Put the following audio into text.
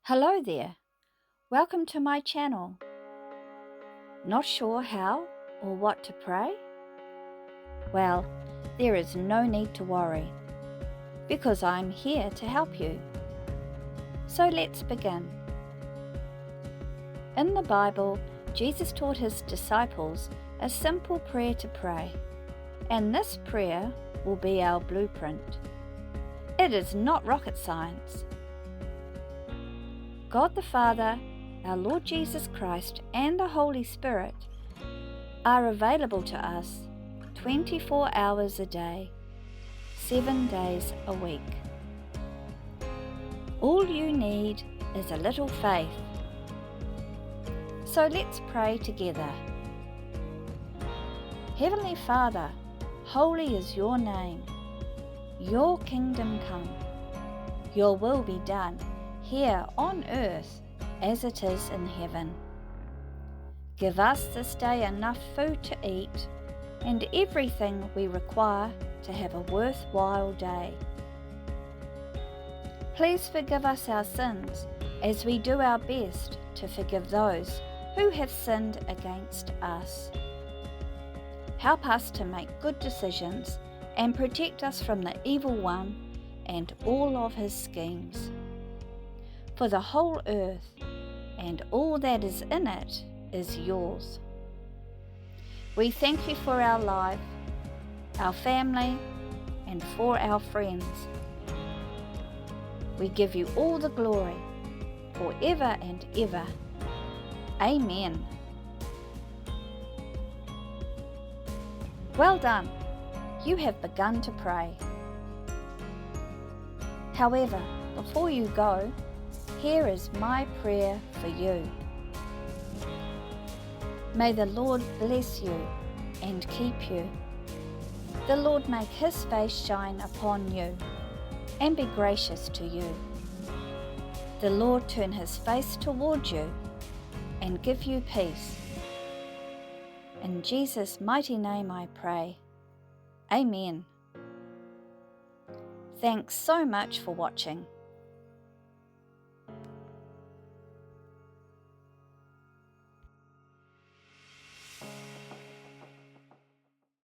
Hello there, welcome to my channel. Not sure how or what to pray? Well, there is no need to worry, because I'm here to help you. So let's begin. In the Bible, Jesus taught his disciples a simple prayer to pray, and this prayer will be our blueprint. It is not rocket science. God the Father, our Lord Jesus Christ, and the Holy Spirit are available to us 24 hours a day, 7 days a week. All you need is a little faith. So let's pray together. Heavenly Father, holy is your name. Your kingdom come. Your will be done here on earth as it is in heaven. Give us this day enough food to eat and everything we require to have a worthwhile day. Please forgive us our sins as we do our best to forgive those who have sinned against us. Help us to make good decisions and protect us from the evil one and all of his schemes. For the whole earth and all that is in it is yours. We thank you for our life, our family, and for our friends. We give you all the glory, forever and ever. Amen. Well done, you have begun to pray. However, before you go, here is my prayer for you. May the Lord bless you and keep you. The Lord make his face shine upon you and be gracious to you. The Lord turn his face toward you and give you peace. In Jesus' mighty name I pray. Amen. Thanks so much for watching.